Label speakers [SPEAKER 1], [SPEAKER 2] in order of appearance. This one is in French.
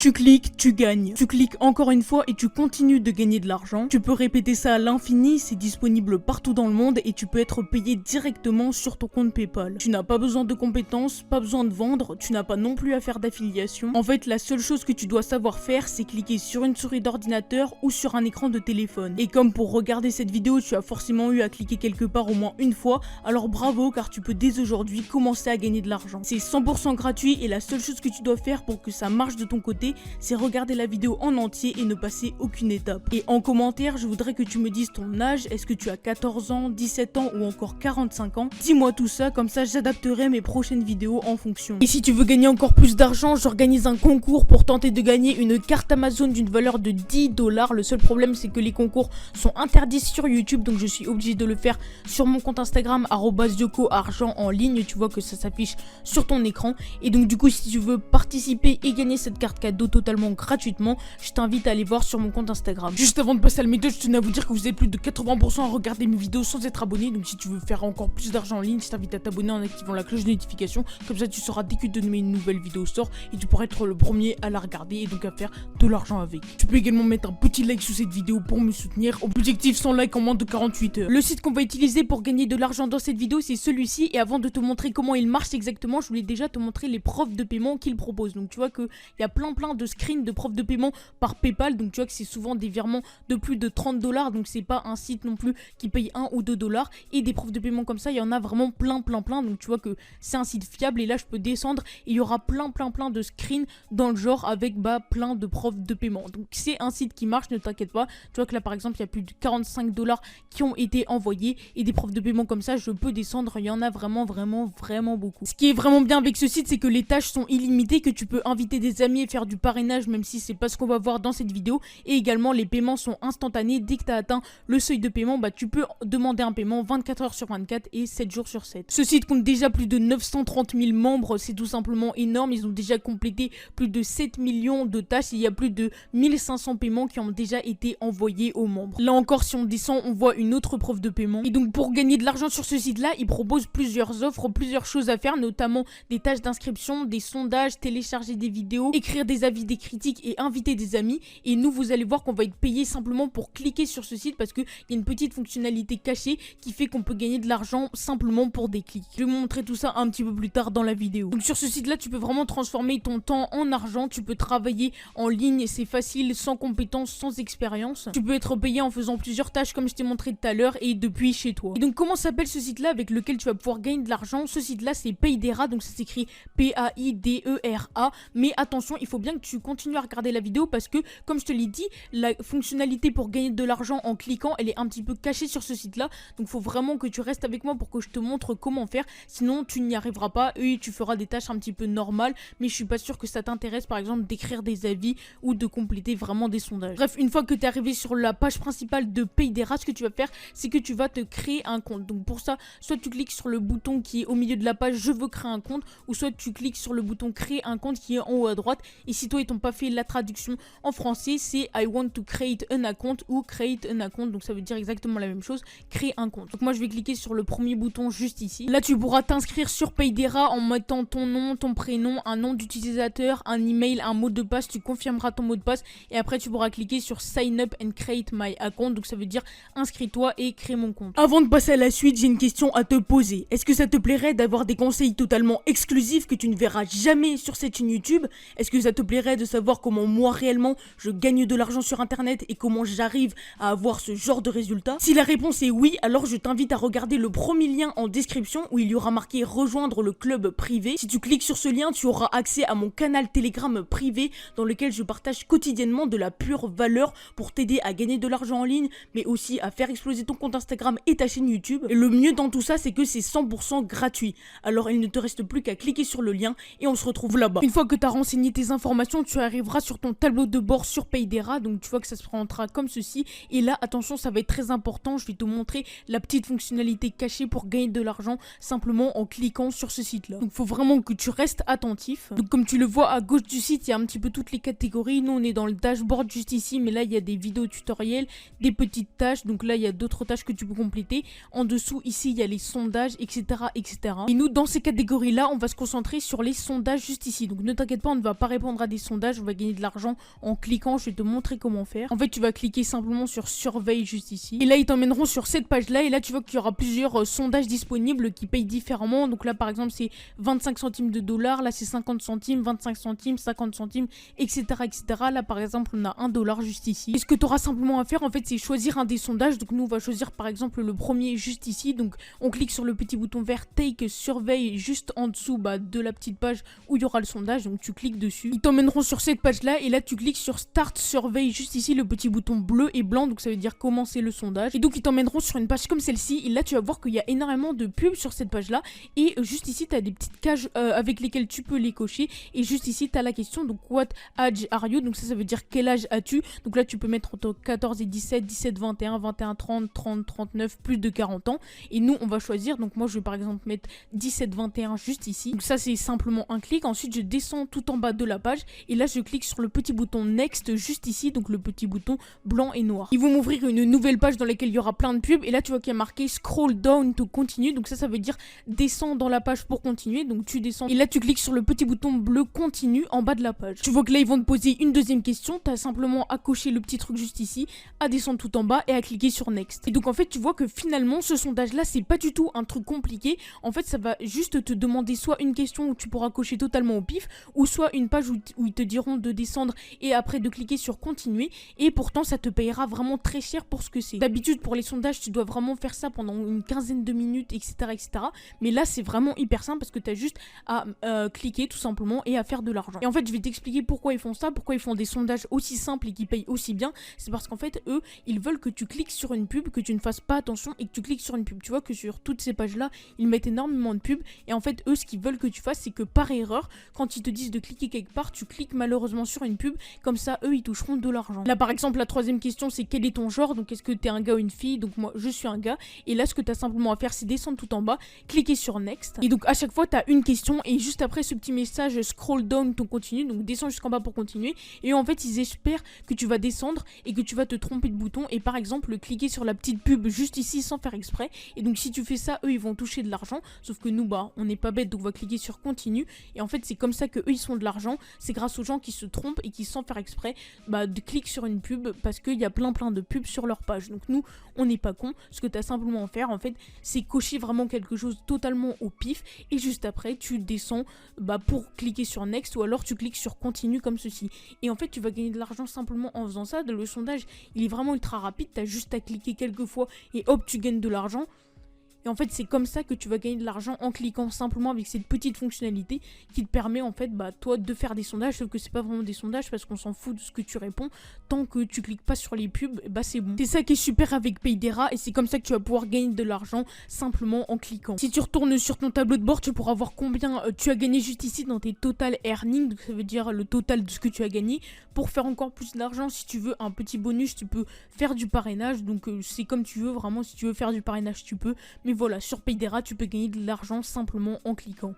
[SPEAKER 1] Tu cliques, tu gagnes. Tu cliques encore une fois et tu continues de gagner de l'argent. Tu peux répéter ça à l'infini, c'est disponible partout dans le monde et tu peux être payé directement sur ton compte PayPal. Tu n'as pas besoin de compétences, pas besoin de vendre, tu n'as pas non plus à faire d'affiliation. En fait, la seule chose que tu dois savoir faire, c'est cliquer sur une souris d'ordinateur ou sur un écran de téléphone. Et comme pour regarder cette vidéo, tu as forcément eu à cliquer quelque part au moins une fois, alors bravo car tu peux dès aujourd'hui commencer à gagner de l'argent. C'est 100% gratuit et la seule chose que tu dois faire pour que ça marche de ton côté, c'est regarder la vidéo en entier et ne passer aucune étape. Et en commentaire, je voudrais que tu me dises ton âge, est-ce que tu as 14 ans, 17 ans ou encore 45 ans? Dis-moi tout ça, comme ça j'adapterai mes prochaines vidéos en fonction. Et si tu veux gagner encore plus d'argent, j'organise un concours pour tenter de gagner une carte Amazon d'une valeur de 10 $. Le seul problème, c'est que les concours sont interdits sur YouTube, donc je suis obligée de le faire sur mon compte Instagram @YokoArgent en ligne. Tu vois que ça s'affiche sur ton écran. Et donc du coup, si tu veux participer et gagner cette carte cadeau totalement gratuitement, je t'invite à aller voir sur mon compte Instagram. Juste avant de passer à la méthode, je tenais à vous dire que vous êtes plus de 80% à regarder mes vidéos sans être abonné. Donc si tu veux faire encore plus d'argent en ligne, je t'invite à t'abonner en activant la cloche de notification. Comme ça, tu sauras dès que de mes nouvelles vidéos sortent et tu pourras être le premier à la regarder et donc à faire de l'argent avec. Tu peux également mettre un petit like sous cette vidéo pour me soutenir. Objectif 100 likes en moins de 48 heures. Le site qu'on va utiliser pour gagner de l'argent dans cette vidéo, c'est celui-ci. Et avant de te montrer comment il marche exactement, je voulais déjà te montrer les preuves de paiement qu'il propose. Donc tu vois qu'il y a plein de screens de preuves de paiement par PayPal. Donc tu vois que c'est souvent des virements de plus de 30 $. Donc c'est pas un site non plus qui paye 1 ou 2 $. Et des preuves de paiement comme ça, il y en a vraiment plein. Donc tu vois que c'est un site fiable. Et là je peux descendre et il y aura plein de screens dans le genre avec plein de preuves de paiement. Donc c'est un site qui marche, ne t'inquiète pas. Tu vois que là par exemple il y a plus de 45 $ qui ont été envoyés et des preuves de paiement comme ça je peux descendre, il y en a vraiment beaucoup. Ce qui est vraiment bien avec ce site, c'est que les tâches sont illimitées, que tu peux inviter des amis et faire du parrainage même si c'est pas ce qu'on va voir dans cette vidéo. Et également les paiements sont instantanés, dès que tu as atteint le seuil de paiement, tu peux demander un paiement 24 heures sur 24 et 7 jours sur 7. Ce site compte déjà plus de 930 000 membres, c'est tout simplement énorme, ils ont déjà complété plus de 7 millions de tâches et il y a plus de 1500 paiements qui ont déjà été envoyés aux membres. Là encore, si on descend, on voit une autre preuve de paiement. Et donc pour gagner de l'argent sur ce site là, il propose plusieurs offres, plusieurs choses à faire, notamment des tâches d'inscription, des sondages, télécharger des vidéos, écrire des avis, des critiques et inviter des amis. Et nous, vous allez voir qu'on va être payé simplement pour cliquer sur ce site parce qu'il y a une petite fonctionnalité cachée qui fait qu'on peut gagner de l'argent simplement pour des clics. Je vais vous montrer tout ça un petit peu plus tard dans la vidéo. Donc sur ce site là, tu peux vraiment transformer ton temps en argent, tu peux travailler en ligne, c'est facile, sans compétences, sans expérience. Tu peux être payé en faisant plusieurs tâches comme je t'ai montré tout à l'heure et depuis chez toi. Et donc comment s'appelle ce site là avec lequel tu vas pouvoir gagner de l'argent? Ce site là c'est Paidera, donc ça s'écrit Paidera. Mais attention, il faut bien que tu continues à regarder la vidéo parce que comme je te l'ai dit, la fonctionnalité pour gagner de l'argent en cliquant, elle est un petit peu cachée sur ce site là. Donc il faut vraiment que tu restes avec moi pour que je te montre comment faire, sinon tu n'y arriveras pas et tu feras des tâches un petit peu normales, mais je suis pas sûre que ça t'intéresse par exemple d'écrire des avis ou de compléter vraiment des sondages. Bref, une fois que tu es arrivé sur la page principale de Paidera, ce que tu vas faire, c'est que tu vas te créer un compte. Donc pour ça, soit tu cliques sur le bouton qui est au milieu de la page, je veux créer un compte, ou soit tu cliques sur le bouton créer un compte qui est en haut à droite. Et si toi ils t'ont pas fait la traduction en français, c'est I want to create an account ou create an account, donc ça veut dire exactement la même chose, créer un compte. Donc moi je vais cliquer sur le premier bouton juste ici. Là tu pourras t'inscrire sur Paidera en mettant ton nom, ton prénom, un nom d'utilisateur, un email, un mot de passe, tu confirmeras ton mot de passe et après tu pourras cliquer sur sign up and create my account, donc ça veut dire inscris-toi et crée mon compte. Avant de passer à la suite, j'ai une question à te poser. Est-ce que ça te plairait d'avoir des conseils totalement exclusifs que tu ne verras jamais sur cette chaîne YouTube? Est-ce que ça te plairait de savoir comment moi réellement je gagne de l'argent sur internet et comment j'arrive à avoir ce genre de résultats? Si la réponse est oui, alors je t'invite à regarder le premier lien en description où il y aura marqué rejoindre le club privé. Si tu cliques sur ce lien, tu auras accès à mon canal Telegram privé dans lequel je partage quotidiennement de la pure valeur pour t'aider à gagner de l'argent en ligne, mais aussi à faire exploser ton compte Instagram et ta chaîne YouTube. Et le mieux dans tout ça, c'est que c'est 100% gratuit. Alors il ne te reste plus qu'à cliquer sur le lien et on se retrouve là-bas. Une fois que tu as renseigné tes informations, tu arriveras sur ton tableau de bord sur Paidera, donc tu vois que ça se présentera comme ceci. Et là, attention, ça va être très important, je vais te montrer la petite fonctionnalité cachée pour gagner de l'argent simplement en cliquant sur ce site-là. Donc il faut vraiment que tu restes attentif. Donc comme tu le vois à gauche du site, il y a un petit peu toutes les catégories. Nous on est dans le dashboard juste ici, mais là il y a des vidéos tutoriels, des petites tâches, donc là il y a d'autres tâches que tu peux compléter. En dessous ici il y a les sondages, etc. Et nous dans ces catégories là on va se concentrer sur les sondages juste ici. Donc ne t'inquiète pas, on ne va pas répondre à des sondages, on va gagner de l'argent en cliquant, je vais te montrer comment faire. En fait, tu vas cliquer simplement sur surveille juste ici. Et là, ils t'emmèneront sur cette page-là. Et là, tu vois qu'il y aura plusieurs sondages disponibles qui payent différemment. Donc là, par exemple, c'est 25 centimes de dollars. Là, c'est 50 centimes, 25 centimes, 50 centimes, etc., etc. Là, par exemple, on a 1 dollar juste ici. Et ce que tu auras simplement à faire, en fait, c'est choisir un des sondages. Donc nous, on va choisir, par exemple, le premier juste ici. Donc on clique sur le petit bouton vert Take Surveille juste en dessous de la petite page où il y aura le sondage. Donc tu cliques dessus. Ils t'emmèneront sur cette page-là. Et là, tu cliques sur Start Survey juste ici, le petit bouton bleu et blanc. Donc ça veut dire commencer le sondage. Et donc ils t'emmèneront sur une page comme celle-ci. Et là, tu vas voir qu'il y a énormément de pubs sur cette page-là. Et juste ici, tu as des petites cages avec lesquelles tu peux les cocher. Et juste ici, tu as la question. Donc, what age are you? Donc ça veut dire quel âge as-tu? Donc là, tu peux mettre entre 14 et 17, 17, 21, 21, 30, 30, 39, plus de 40 ans. Et nous, on va choisir. Donc moi, je vais par exemple mettre 17, 21 juste ici. Donc ça, c'est simplement un clic. Ensuite, je descends tout en bas de la page. Et là, je clique sur le petit bouton Next juste ici. Donc le petit bouton blanc et noir. Ils vont m'ouvrir une nouvelle page dans laquelle il y aura plein de pubs. Et là, tu vois qu'il y a marqué Scroll down to continue. Donc ça veut dire descends dans la page pour continuer. Donc tu descends. Et là, tu cliques sur le petit bouton bleu continue en bas de la page. Tu vois que là, ils vont te poser une deuxième question. Tu as simplement à cocher le petit truc juste ici, à descendre tout en bas et à cliquer sur Next. Et donc en fait, tu vois que finalement, ce sondage-là, c'est pas du tout un truc compliqué. En fait, ça va juste te demander soit une question où tu pourras cocher totalement au pif, ou soit une page où ils te diront de descendre et après de cliquer sur continuer. Et pourtant, ça te payera vraiment très cher pour ce que c'est. D'habitude, pour les sondages, tu dois vraiment faire ça pendant une quinzaine de minutes, etc., etc. Mais là, c'est vraiment hyper simple parce que tu as juste à cliquer tout simplement et à faire de l'argent. Et en fait, je vais t'expliquer pourquoi ils font ça, pourquoi ils font des sondages aussi simples et qui payent aussi bien. C'est parce qu'en fait, eux, ils veulent que tu cliques sur une pub, que tu ne fasses pas attention et que tu cliques sur une pub. Tu vois que sur toutes ces pages-là, ils mettent énormément de pubs. Et en fait, eux, ce qu'ils veulent que tu fasses, c'est que par erreur, quand ils te disent de cliquer quelque part, tu cliques malheureusement sur une pub. Comme ça, eux, ils toucheront de l'argent. Là, par exemple, la troisième question, c'est quel est ton genre? Donc, est-ce que tu es un gars ou une fille? Donc, moi, je suis un gars. Et là, ce que tu as simplement à faire, c'est descendre tout en bas, cliquer sur Next. Et donc, à chaque fois, tu as une question. Et juste après ce petit message, scroll down, ton continue. Donc, descends jusqu'en bas pour continuer. Et en fait, ils espèrent que tu vas descendre et que tu vas te tromper de bouton. Et par exemple, cliquer sur la petite pub juste ici sans faire exprès. Et donc, si tu fais ça, eux, ils vont toucher de l'argent. Sauf que nous, on n'est pas bête. Donc, on va cliquer sur continue. Et en fait, c'est comme ça que eux, ils font de l'argent. C'est grâce aux gens qui se trompent et qui, sans faire exprès, cliquent sur une pub parce qu'il y a plein de pubs sur leur page. Donc, nous, on n'est pas con. Ce que tu as simplement à faire, en fait, c'est cocher vraiment quelque chose totalement au pif. Et juste après, tu descends pour cliquer sur Next ou alors tu cliques sur Continue comme ceci. Et en fait, tu vas gagner de l'argent simplement en faisant ça. Le sondage, il est vraiment ultra rapide. Tu as juste à cliquer quelques fois et hop, tu gagnes de l'argent. Et en fait, c'est comme ça que tu vas gagner de l'argent en cliquant simplement avec cette petite fonctionnalité qui te permet en fait, toi, de faire des sondages. Sauf que c'est pas vraiment des sondages parce qu'on s'en fout de ce que tu réponds. Tant que tu cliques pas sur les pubs, c'est bon. C'est ça qui est super avec Paydera et c'est comme ça que tu vas pouvoir gagner de l'argent simplement en cliquant. Si tu retournes sur ton tableau de bord, tu pourras voir combien tu as gagné juste ici dans tes total earnings. Donc ça veut dire le total de ce que tu as gagné. Pour faire encore plus d'argent, si tu veux un petit bonus, tu peux faire du parrainage. Donc c'est comme tu veux, vraiment, si tu veux faire du parrainage, tu peux. Mais voilà, sur Paydera, tu peux gagner de l'argent simplement en cliquant.